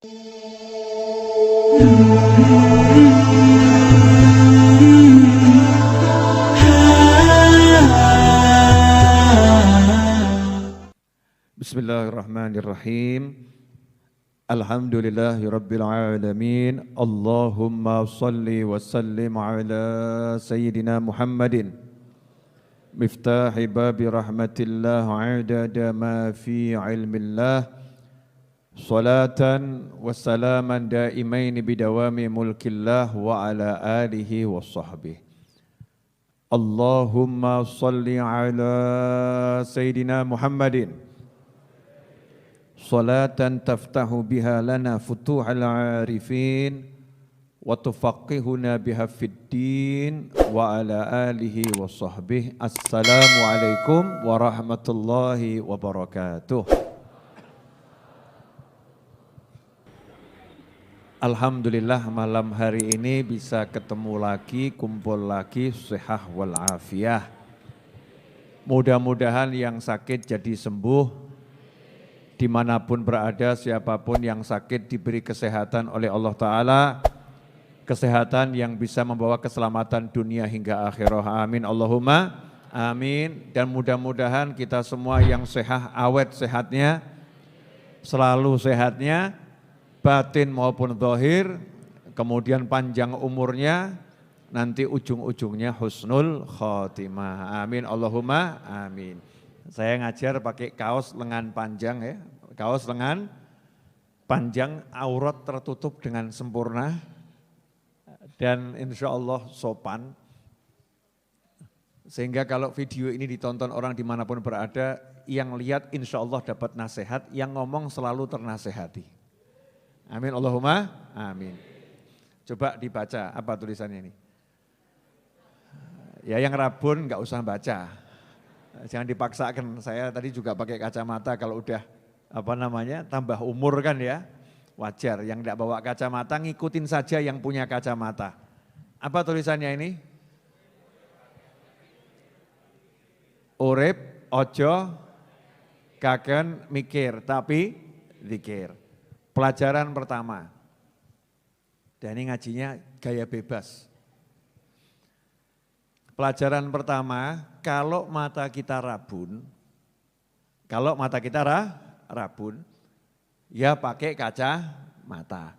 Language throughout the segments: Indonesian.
Bismillahirrahmanirrahim. Alhamdulillahirabbil alamin. Allahumma shalli wa sallim ala sayyidina Muhammadin miftahi babi rahmatillah adada ma fi ilmillah salatan wa salaman daimain bidawami mulkillah wa ala alihi wa sahbihi. Allahumma shalli ala sayyidina Muhammadin salatan taftahu biha lana futuhal arifin wa tufaqihuna biha fid din wa ala alihi wa sahbihi. Assalamualaikum warahmatullahi wabarakatuh. Alhamdulillah malam hari ini bisa ketemu lagi, kumpul lagi, sihah wal afiyah. Mudah-mudahan yang sakit jadi sembuh, dimanapun berada, siapapun yang sakit diberi kesehatan oleh Allah Ta'ala, kesehatan yang bisa membawa keselamatan dunia hingga akhirah. Amin Allahumma amin. Dan mudah-mudahan kita semua yang sehat, awet sehatnya, selalu sehatnya, batin maupun zahir, kemudian panjang umurnya, nanti ujung-ujungnya husnul khotimah. Amin Allahumma amin. Saya ngajar pakai kaos lengan panjang ya, kaos lengan panjang, aurat tertutup dengan sempurna dan insya Allah sopan. Sehingga kalau video ini ditonton orang dimanapun berada, yang lihat insya Allah dapat nasihat, yang ngomong selalu ternasehati. Amin Allahumma amin. Coba dibaca, apa tulisannya ini? Ya yang rabun nggak usah baca. Jangan dipaksakan, saya tadi juga pakai kacamata kalau udah tambah umur kan ya, wajar. Yang tidak bawa kacamata ngikutin saja yang punya kacamata. Apa tulisannya ini? Urip ojo kaken mikir tapi zikir. Pelajaran pertama, dan ini ngajinya gaya bebas. Pelajaran pertama, kalau mata kita rabun, ya pakai kacamata.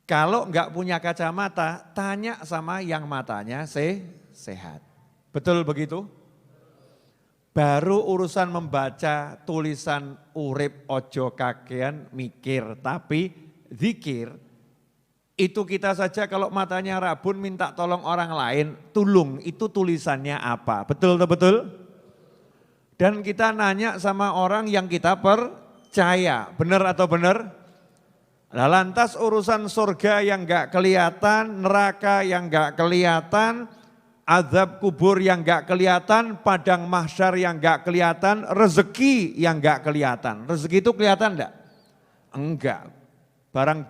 Kalau enggak punya kacamata, tanya sama yang matanya sehat. Betul begitu? Baru urusan membaca tulisan urip ojo kakean mikir tapi zikir, itu kita saja kalau matanya rabun minta tolong orang lain, tulung itu tulisannya apa, betul? Dan kita nanya sama orang yang kita percaya, benar atau benar? Nah, lantas urusan surga yang enggak kelihatan, neraka yang enggak kelihatan, azab kubur yang enggak kelihatan, padang mahsyar yang enggak kelihatan, rezeki yang enggak kelihatan. Rezeki itu kelihatan enggak? Enggak, barang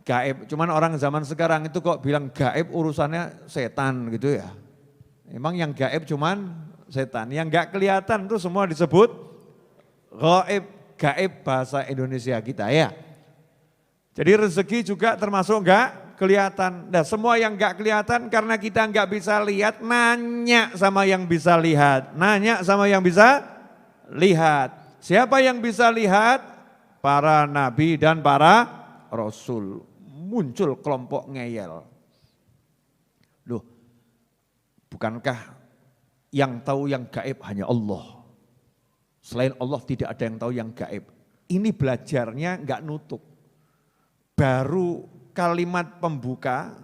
gaib, cuman orang zaman sekarang itu kok bilang gaib urusannya setan gitu ya. Emang yang gaib cuman setan, yang enggak kelihatan itu semua disebut gaib bahasa Indonesia kita ya. Jadi rezeki juga termasuk enggak kelihatan. Nah semua yang enggak kelihatan karena kita enggak bisa lihat, nanya sama yang bisa lihat. Siapa yang bisa lihat? Para nabi dan para rasul. Muncul kelompok ngeyel. Loh, bukankah yang tahu yang gaib hanya Allah? Selain Allah tidak ada yang tahu yang gaib. Ini belajarnya enggak nutup. Baru kalimat pembuka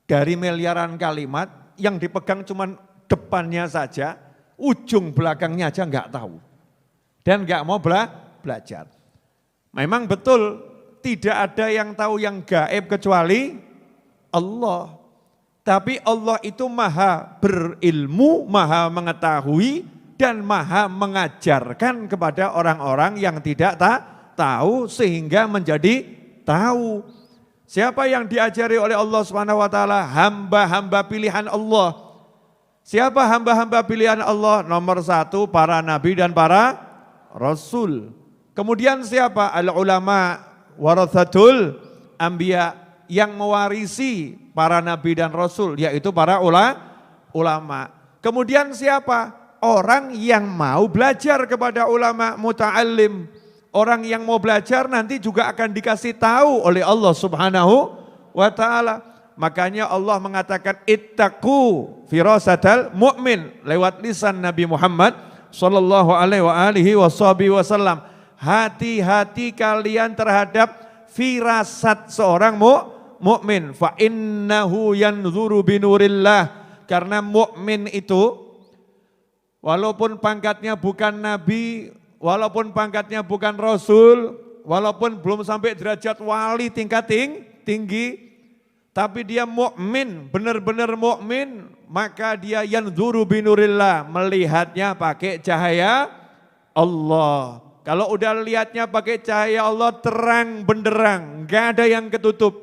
dari miliaran kalimat yang dipegang cuman depannya saja, ujung belakangnya aja enggak tahu. Dan enggak mau belajar. Memang betul tidak ada yang tahu yang gaib kecuali Allah. Tapi Allah itu maha berilmu, maha mengetahui, dan maha mengajarkan kepada orang-orang yang tidak tahu sehingga menjadi tahu. Siapa yang diajari oleh Allah SWT? Hamba-hamba pilihan Allah. Siapa hamba-hamba pilihan Allah? Nomor satu para nabi dan para rasul. Kemudian siapa? Al-ulama warathatul anbiya, yang mewarisi para nabi dan rasul, yaitu para ulama. Kemudian siapa? Orang yang mau belajar kepada ulama, muta'allim. Orang yang mau belajar nanti juga akan dikasih tahu oleh Allah Subhanahu wa ta'ala. Makanya Allah mengatakan ittaqu firasatal mu'min lewat lisan Nabi Muhammad sallallahu alaihi wasallam. Hati-hati kalian terhadap firasat seorang mukmin. Fa innahu yanzuru binurillah. Karena mukmin itu walaupun pangkatnya bukan nabi, walaupun pangkatnya bukan rasul, walaupun belum sampai derajat wali tingkat tinggi, tapi dia mukmin, benar-benar mukmin, maka dia yanzuru binurillah, melihatnya pakai cahaya Allah. Kalau udah lihatnya pakai cahaya Allah, terang benderang, enggak ada yang ketutup.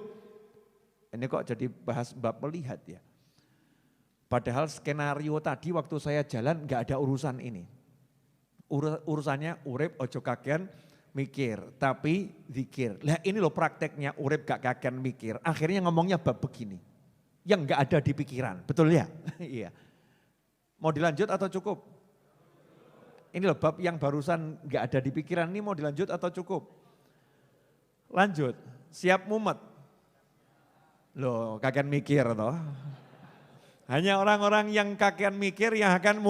Ini kok jadi bahas bab melihat ya. Padahal skenario tadi waktu saya jalan enggak ada urusan ini. Urusannya urip ojo kakean mikir, tapi zikir. Lah ini loh prakteknya urip gak kakean mikir. Akhirnya ngomongnya bab begini. Yang enggak ada di pikiran, betul ya? Iya. Mau dilanjut atau cukup? Ini loh bab yang barusan enggak ada di pikiran, ini mau dilanjut atau cukup? Lanjut, siap mumet? Loh kakean mikir toh. Hanya orang-orang yang kakean mikir yang akan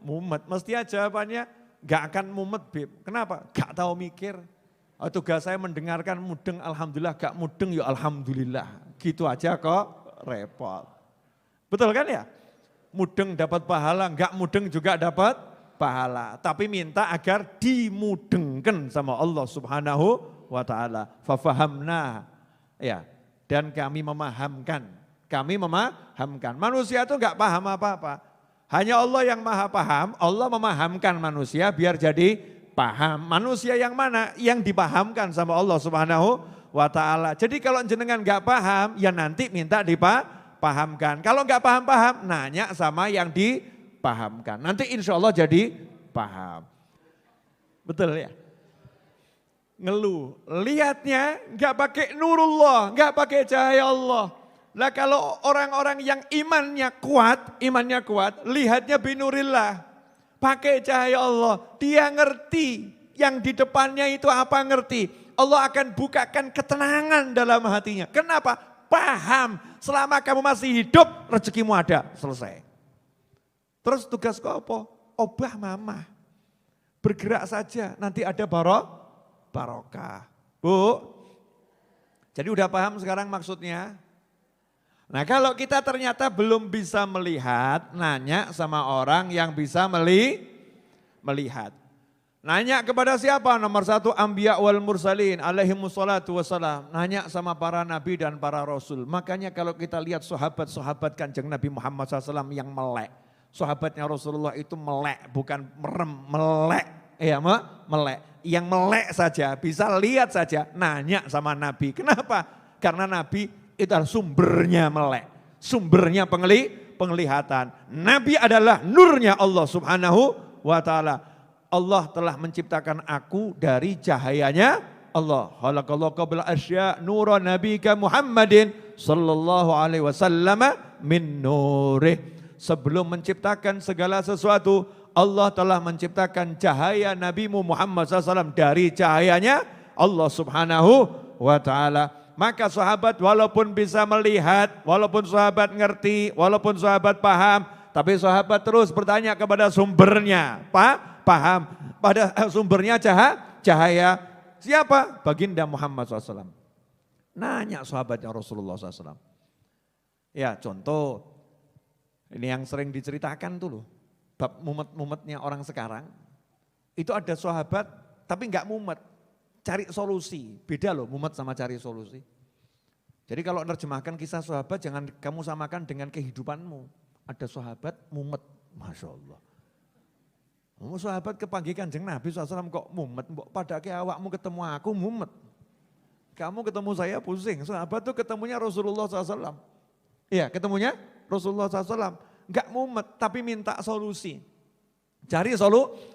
mumet. Mesti aja jawabannya gak akan mumet, Beb. Kenapa? Gak tahu mikir. Oh, tugas saya mendengarkan mudeng, alhamdulillah. Gak mudeng, ya alhamdulillah. Gitu aja kok repot. Betul kan ya? Mudeng dapat pahala, gak mudeng juga dapat pahala. Tapi minta agar dimudengkan sama Allah Subhanahu wa ta'ala. Fafahamna. Ya, dan kami memahamkan. Kami memahamkan. Manusia itu enggak paham apa-apa. Hanya Allah yang maha paham, Allah memahamkan manusia biar jadi paham. Manusia yang mana? Yang dipahamkan sama Allah Subhanahu wa ta'ala. Jadi kalau jenengan enggak paham, ya nanti minta dipahamkan. Kalau enggak paham-paham, nanya sama yang dipahamkan. Nanti insya Allah jadi paham. Betul ya? Ngeluh, lihatnya enggak pakai nurullah, enggak pakai cahaya Allah. Nah kalau orang-orang yang imannya kuat, lihatnya binurillah, pakai cahaya Allah, dia ngerti yang di depannya itu apa ngerti. Allah akan bukakan ketenangan dalam hatinya. Kenapa? Paham, selama kamu masih hidup rezekimu ada, selesai. Terus tugas kau apa? Obah mama, bergerak saja, nanti ada barokah. Bu, jadi udah paham sekarang maksudnya? Nah kalau kita ternyata belum bisa melihat, nanya sama orang yang bisa melihat. Nanya kepada siapa? Nomor satu anbiya wal mursalin alaihimussalatu wassalam. Nanya sama para nabi dan para rasul. Makanya kalau kita lihat sahabat-sahabat kanjeng Nabi Muhammad SAW yang melek. Sahabatnya Rasulullah itu melek, bukan merem, melek. Ya melek. Yang melek saja, bisa lihat saja, nanya sama nabi. Kenapa? Karena nabi itu adalah sumbernya melek, sumbernya penglihatan. Nabi adalah nurnya Allah Subhanahu wa ta'ala. Allah telah menciptakan aku dari cahayanya Allah. Khalaqallahu qabla asya nura nabika Muhammadin sallallahu alaihi wasallam min nurih. Sebelum menciptakan segala sesuatu, Allah telah menciptakan cahaya Nabimu Muhammad SAW dari cahayanya Allah Subhanahu wa ta'ala. Maka sahabat walaupun bisa melihat, walaupun sahabat ngerti, walaupun sahabat paham, tapi sahabat terus bertanya kepada sumbernya. Paham? Pada sumbernya cahaya. Siapa? Baginda Muhammad SAW. Nanya sahabatnya Rasulullah SAW. Ya contoh, ini yang sering diceritakan tuh loh. Bab mumet-mumetnya orang sekarang. Itu ada sahabat tapi enggak mumet. Cari solusi, beda loh mumet sama cari solusi. Jadi kalau menerjemahkan kisah sahabat jangan kamu samakan dengan kehidupanmu. Ada sahabat mumet, Masya Allah. Sahabat kepanggil kanjeng Nabi SAW kok mumet, pada awakmu ketemu aku mumet. Kamu ketemu saya pusing, sahabat tuh ketemunya Rasulullah SAW. Iya ketemunya Rasulullah SAW, enggak mumet tapi minta solusi. Cari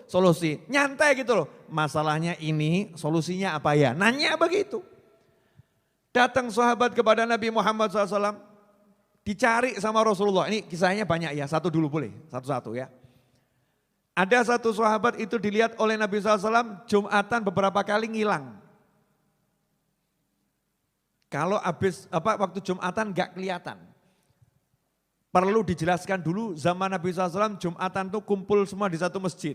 solusi, nyantai gitu loh. Masalahnya ini, solusinya apa ya? Nanya begitu. Datang sahabat kepada Nabi Muhammad SAW, dicari sama Rasulullah. Ini kisahnya banyak ya, satu dulu boleh, satu-satu ya. Ada satu sahabat itu dilihat oleh Nabi SAW, Jumatan beberapa kali ngilang. Kalau waktu Jumatan gak kelihatan. Perlu dijelaskan dulu, zaman Nabi SAW Jumatan tuh kumpul semua di satu masjid.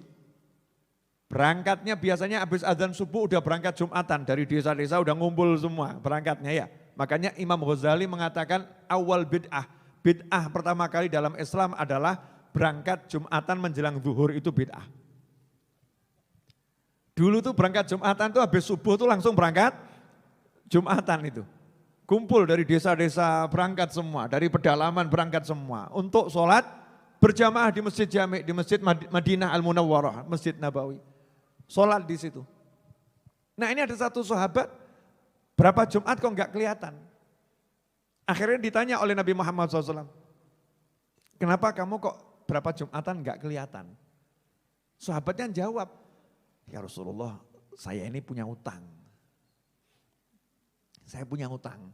Berangkatnya biasanya habis azan subuh udah berangkat Jumatan. Dari desa-desa udah ngumpul semua berangkatnya ya. Makanya Imam Ghazali mengatakan awal bid'ah. Bid'ah pertama kali dalam Islam adalah berangkat Jumatan menjelang zuhur itu bid'ah. Dulu tuh berangkat Jumatan tuh habis subuh tuh langsung berangkat Jumatan itu. Kumpul dari desa-desa berangkat semua, dari pedalaman berangkat semua. Untuk sholat berjamaah di Masjid Jami', di Masjid Madinah Al-Munawwarah, Masjid Nabawi. Sholat di situ. Nah ini ada satu sahabat, berapa Jumat kok enggak kelihatan. Akhirnya ditanya oleh Nabi Muhammad SAW, kenapa kamu kok berapa Jumatan enggak kelihatan? Sahabatnya jawab, ya Rasulullah saya ini punya utang. Saya punya utang.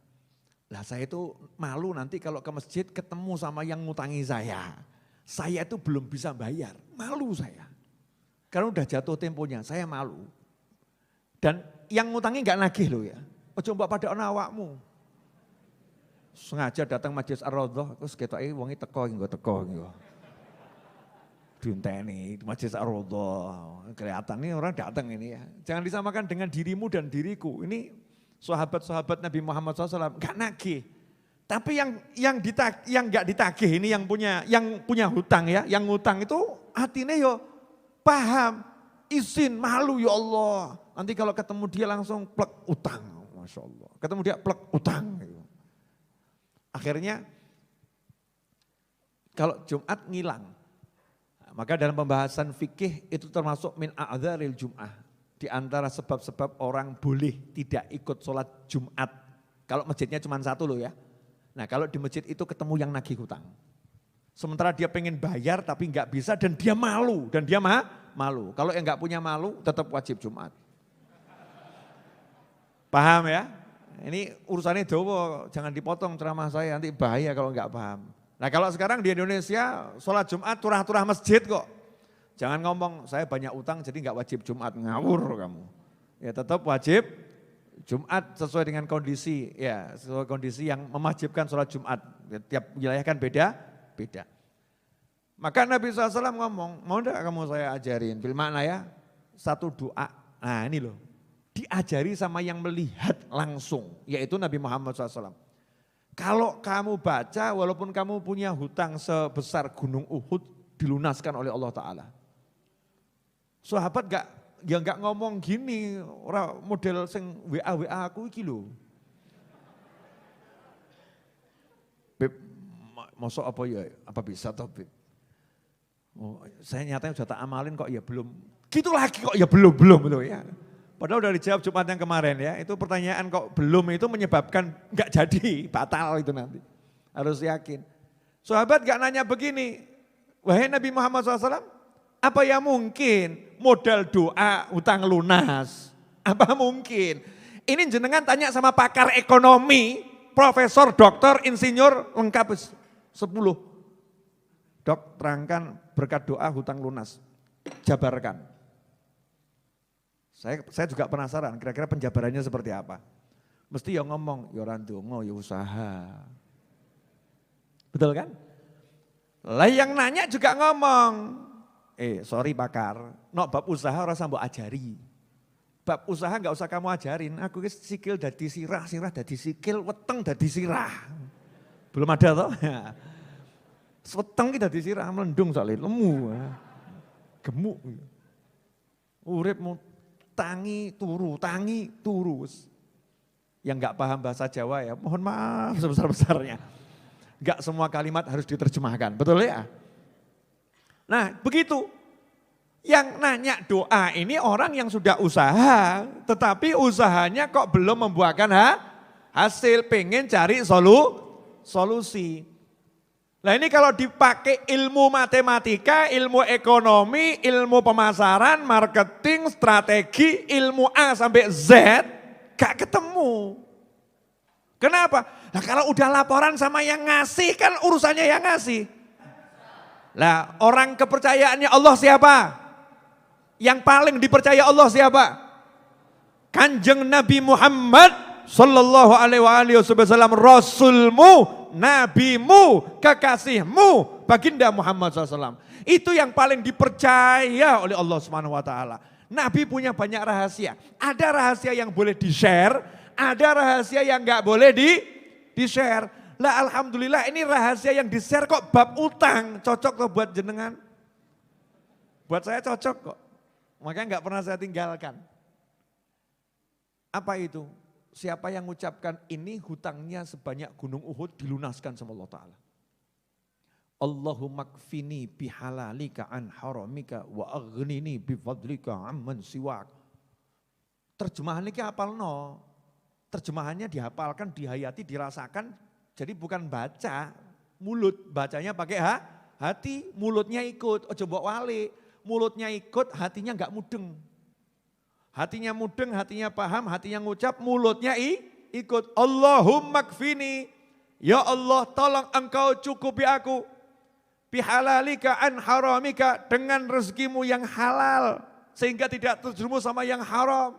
Lah saya itu malu nanti kalau ke masjid ketemu sama yang ngutangi saya. Saya itu belum bisa bayar, malu saya. Karena udah jatuh temponya, saya malu. Dan yang ngutangi enggak nagih loh ya. Ojo mbak pada ana awakmu. Sengaja datang Majelis Ar-Raudhah, terus ketoke wonge teko nggo. Diunteni Majelis Ar-Raudhah. Kelihatan ini orang datang ini ya. Jangan disamakan dengan dirimu dan diriku. Ini sahabat-sahabat Nabi Muhammad SAW enggak nagih. Tapi yang enggak ditagih ini yang punya hutang ya, yang hutang itu hatinya yo paham, izin, malu ya Allah. Nanti kalau ketemu dia langsung plek utang, Masya Allah. Ketemu dia plek utang. Akhirnya kalau Jumat ngilang, maka dalam pembahasan fikih itu termasuk min a'dzaril Jum'ah. Di antara sebab-sebab orang boleh tidak ikut sholat Jumat. Kalau masjidnya cuma satu loh ya. Nah kalau di masjid itu ketemu yang nagih hutang. Sementara dia pengen bayar tapi enggak bisa dan dia malu. Malu. Kalau yang enggak punya malu tetap wajib Jumat. Paham ya? Ini urusannya dawa, jangan dipotong ceramah saya nanti bahaya kalau enggak paham. Nah kalau sekarang di Indonesia sholat Jumat turah-turah masjid kok. Jangan ngomong saya banyak utang jadi enggak wajib Jumat, ngawur kamu. Ya tetap wajib Jumat sesuai dengan kondisi, ya sesuai kondisi yang mewajibkan sholat Jumat. Tiap wilayah kan beda. Maka Nabi SAW ngomong, mau enggak kamu saya ajarin? Bil makna ya, satu doa. Nah ini loh, diajari sama yang melihat langsung, yaitu Nabi Muhammad SAW. Kalau kamu baca, walaupun kamu punya hutang sebesar gunung Uhud, dilunaskan oleh Allah Ta'ala. Sahabat enggak ngomong gini, orang model sing WA aku iki lho. Beb, masuk apa ya, apa bisa toh Beb? Oh, saya nyatanya sudah tak amalin kok ya belum. Gitu lagi kok ya belum loh ya. Padahal udah dijawab Jumat yang kemarin ya. Itu pertanyaan kok belum itu menyebabkan enggak jadi, batal itu nanti. Harus yakin. Sahabat enggak nanya begini, wahai Nabi Muhammad SAW, apa ya mungkin modal doa utang lunas? Apa mungkin? Ini jenengan tanya sama pakar ekonomi, profesor, doktor, insinyur, lengkap 10. Dok, terangkan berkat doa hutang lunas. Jabarkan. Saya juga penasaran, kira-kira penjabarannya seperti apa. Mesti yang ngomong, ya orang dongo, ya usaha. Betul kan? Lah yang nanya juga ngomong, sorry pakar, bab usaha orang sambo ajari. Bab usaha enggak usah kamu ajarin, aku sikil dadi sirah dadi sikil, weteng dadi sirah. Belum ada toh? Weteng ki dadi sirah, melendung soalnya, lemu. Gemuk. Uripmu tangi turu. Yang enggak paham bahasa Jawa ya, mohon maaf sebesar-besarnya. Enggak semua kalimat harus diterjemahkan, betul ya? Nah begitu, yang nanya doa ini orang yang sudah usaha, tetapi usahanya kok belum membuahkan hasil, pengen cari solusi. Nah ini kalau dipakai ilmu matematika, ilmu ekonomi, ilmu pemasaran, marketing, strategi, ilmu A sampai Z, gak ketemu. Kenapa? Nah kalau udah laporan sama yang ngasih kan urusannya yang ngasih. Lah orang kepercayaannya Allah siapa? Yang paling dipercaya Allah siapa? Kanjeng Nabi Muhammad sallallahu alaihi wasallam, rasulmu, nabimu, kekasihmu, baginda Muhammad SAW. Itu yang paling dipercaya oleh Allah Subhanahu wa taala. Nabi punya banyak rahasia. Ada rahasia yang boleh di-share, ada rahasia yang enggak boleh di-share. Lah alhamdulillah ini rahasia yang di-share kok bab utang, cocok kok buat jenengan. Buat saya cocok kok. Makanya enggak pernah saya tinggalkan. Apa itu? Siapa yang mengucapkan ini hutangnya sebanyak gunung Uhud dilunaskan sama Allah Ta'ala. Allahumma kfini bihalalika an haramika wa aghnini bifadlika amman siwak. Terjemahannya ki hafalno. Terjemahannya dihafalkan, dihayati, dirasakan. Jadi bukan baca mulut, bacanya pakai hati, mulutnya ikut. Ojo mbok wale, mulutnya ikut, hatinya enggak mudeng. Hatinya mudeng, hatinya paham, hatinya ngucap, mulutnya ikut. Allahumma kfini, ya Allah tolong engkau cukupi aku. Bihalalika an haramika, dengan rezekimu yang halal. Sehingga tidak terjerumus sama yang haram.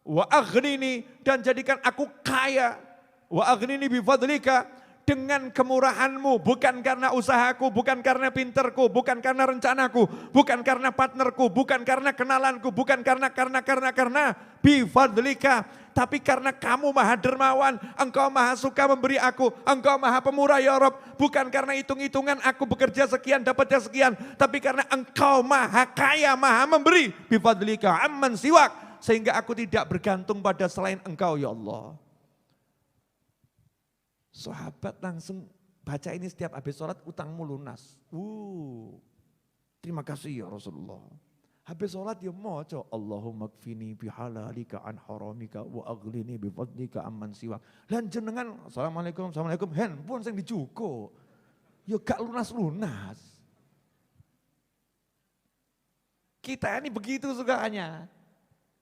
Wa aghnini, dan jadikan aku kaya. Wa aghnini bifadlika, dengan kemurahanmu, bukan karena usahaku, bukan karena pinterku, bukan karena rencanaku, bukan karena partnerku, bukan karena kenalanku, bukan karena bifadlika, tapi karena kamu maha dermawan, engkau maha suka memberi aku, engkau maha pemurah ya Rob, bukan karena hitung-hitungan aku bekerja sekian dapatnya sekian, tapi karena engkau maha kaya, maha memberi, bifadlika amman siwak, sehingga aku tidak bergantung pada selain engkau ya Allah. Sahabat langsung baca ini setiap habis sholat, utangmu lunas. Terima kasih ya Rasulullah. Habis sholat ya moco, Allahumma kfini bihalalika an haramika wa aghlini bifadlika amman siwak. Dan jenengan, assalamualaikum, handphone yang dijuko. Ya gak lunas-lunas. Kita ini begitu sukanya.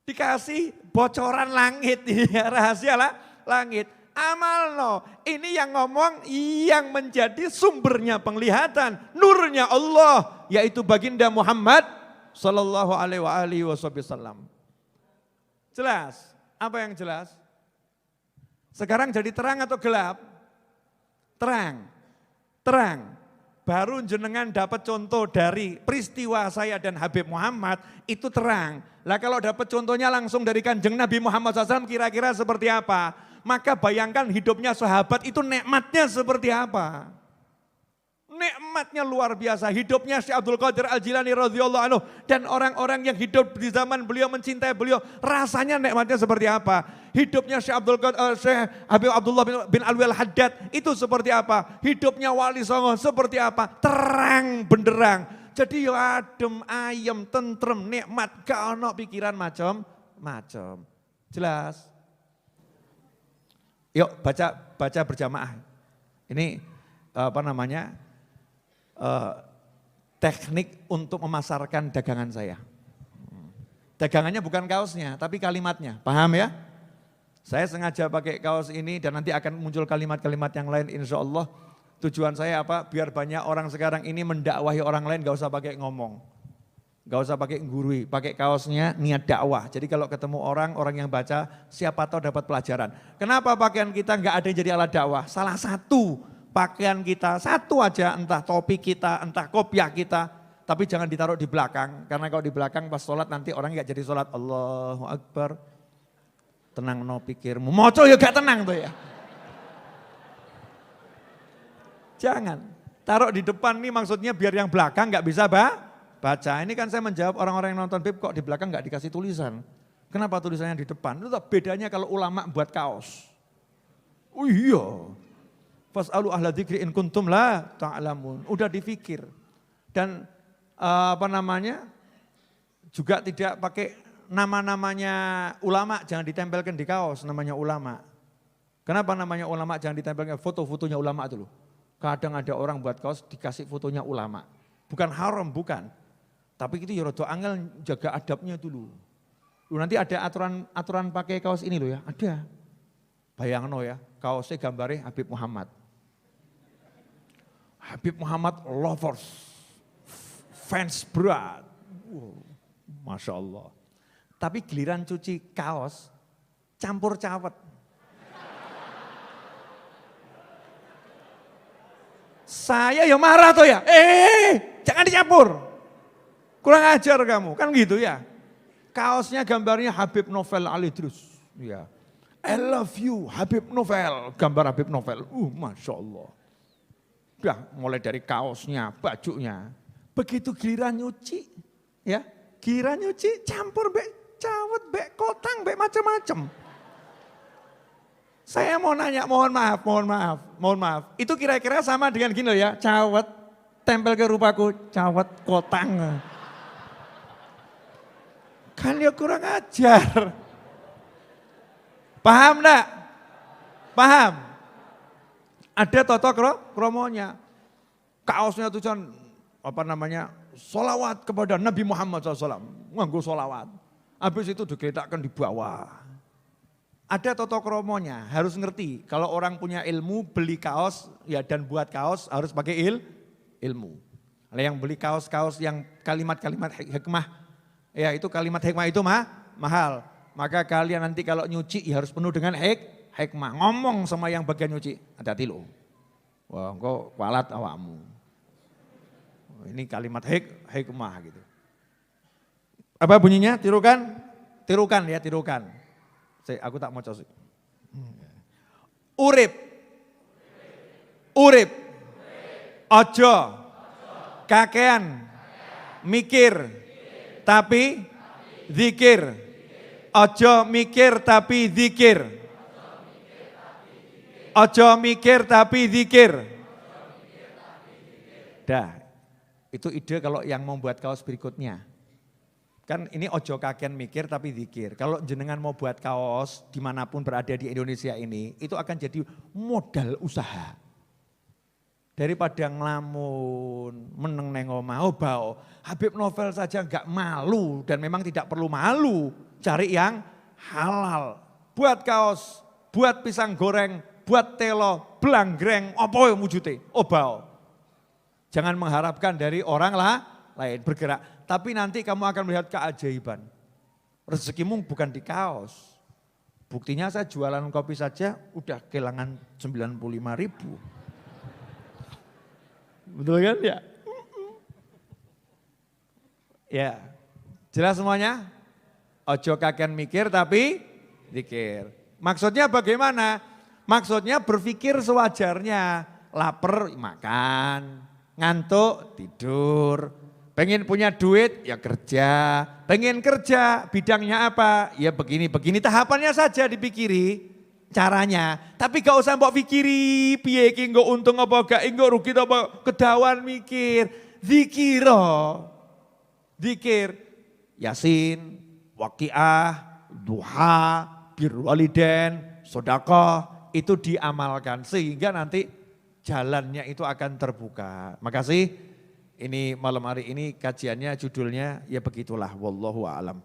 Dikasih bocoran langit, ya, rahasia lah langit. Amal no, ini yang ngomong yang menjadi sumbernya penglihatan, nurnya Allah, yaitu baginda Muhammad sallallahu alaihi wasallam. Jelas? Apa yang jelas? Sekarang jadi terang atau gelap? Terang. Terang. Baru jenengan dapat contoh dari peristiwa saya dan Habib Muhammad, itu terang. Lah kalau dapat contohnya langsung dari Kanjeng Nabi Muhammad SAW, kira-kira seperti apa? Maka bayangkan hidupnya sahabat itu nikmatnya seperti apa. Nikmatnya luar biasa. Hidupnya Syekh Abdul Qadir Al-Jilani radhiyallahu anhu dan orang-orang yang hidup di zaman beliau, mencintai beliau, rasanya nikmatnya seperti apa. Hidupnya Syekh Habib Abdullah bin Alwi Al-Haddad itu seperti apa. Hidupnya Wali Songo seperti apa. Terang benderang. Jadi yo adem, ayem, tentrem, nikmat, gak ono pikiran macam-macam. Jelas? Yuk baca berjamaah. Ini teknik untuk memasarkan dagangan saya. Dagangannya bukan kaosnya, tapi kalimatnya. Paham ya? Saya sengaja pakai kaos ini dan nanti akan muncul kalimat-kalimat yang lain insya Allah. Tujuan saya apa? Biar banyak orang sekarang ini mendakwahi orang lain, gak usah pakai ngomong. Gak usah pakai gurui, pakai kaosnya niat dakwah. Jadi kalau ketemu orang yang baca, siapa tahu dapat pelajaran. Kenapa pakaian kita gak ada yang jadi alat dakwah? Salah satu pakaian kita, satu aja, entah topi kita, entah kopiah kita. Tapi jangan ditaruh di belakang, karena kalau di belakang pas sholat nanti orang gak jadi sholat. Allahu Akbar, tenang no pikirmu. Moco ya gak tenang tuh ya. Jangan, taruh di depan nih maksudnya biar yang belakang gak bisa baca. Ini kan saya menjawab orang-orang yang nonton Bib kok di belakang nggak dikasih tulisan. Kenapa tulisannya di depan? Itu bedanya kalau ulama buat kaos. Oh iya. Fas'alu ahla dzikri in kuntum la ta'lamun. Udah dipikir. Dan juga tidak pakai nama-namanya ulama jangan ditempelkan di kaos namanya ulama. Kenapa namanya ulama jangan ditempelkan foto-fotonya ulama itu loh. Kadang ada orang buat kaos dikasih fotonya ulama. Bukan haram, bukan. Tapi itu ya rada angel jaga adabnya dulu. Nanti ada aturan pakai kaos ini loh ya, ada. Bayangno ya, kaosnya gambarnya Habib Muhammad. Habib Muhammad lovers, fans berat. Wow, Masya Allah. Tapi giliran cuci kaos, campur cawet. Saya ya marah tuh ya, jangan dicampur. Kurang ajar kamu, kan gitu ya. Kaosnya gambarnya Habib Novel Al-Idrus. Ya. I love you Habib Novel, gambar Habib Novel. Masya Allah. Udah mulai dari kaosnya, bajunya. Begitu giliran nyuci, ya giliran nyuci campur bek cawet, bek kotang, bek macam-macam. Saya mau nanya, mohon maaf. Itu kira-kira sama dengan gini loh ya, cawet, tempel ke rupaku, cawet, kotang. Kan ya kurang ajar. Paham enggak? Paham? Ada toto kromonya. Kaosnya tulisan solawat kepada Nabi Muhammad SAW. Nganggo solawat. Habis itu digeletakkan di bawah. Ada toto kromonya, harus ngerti. Kalau orang punya ilmu beli kaos ya dan buat kaos harus pakai ilmu. Yang beli kaos-kaos yang kalimat-kalimat hikmah, ya itu kalimat hikmah itu mahal. Maka kalian nanti kalau nyuci ya harus penuh dengan hikmah. Ngomong sama yang bagian nyuci, hati-hati lo. Wah engkau kualat awakmu. Ini kalimat hikmah gitu. Apa bunyinya? Tirukan? Tirukan ya, tirukan. Aku tak mau sih. Urip. Ojo. Kakean. Mikir. Tapi zikir. Ojo mikir tapi zikir. Ojo mikir tapi zikir. Dah, itu ide kalau yang membuat kaos berikutnya. Kan ini ojo kakean mikir tapi zikir. Kalau jenengan mau buat kaos dimanapun berada di Indonesia ini, itu akan jadi modal usaha. Daripada ngelamun, meneng neng omah, bau. Habib Novel saja enggak malu dan memang tidak perlu malu. Cari yang halal. Buat kaos, buat pisang goreng, buat telo, belanggreng, apa yang wujudnya? Bau. Jangan mengharapkan dari orang lain bergerak. Tapi nanti kamu akan melihat keajaiban. Rezekimu bukan di kaos. Buktinya saya jualan kopi saja udah kehilangan 95.000. Betul kan ya? Ya, jelas semuanya? Ojo kakean mikir tapi zikir. Maksudnya bagaimana? Maksudnya berpikir sewajarnya. Lapar makan, ngantuk tidur. Pengen punya duit, ya kerja. Pengen kerja, bidangnya apa? Ya begini-begini, tahapannya saja dipikiri caranya. Tapi gak usah mbok pikiri, piye iki nggo untung apa gak, nggo rugi apa, kedawan mikir. Zikir, Yasin, Waqiah, Duha, Birrul Walidain, sedekah, itu diamalkan. Sehingga nanti jalannya itu akan terbuka. Makasih. Ini malam hari ini kajiannya judulnya ya begitulah wallahu a'lam.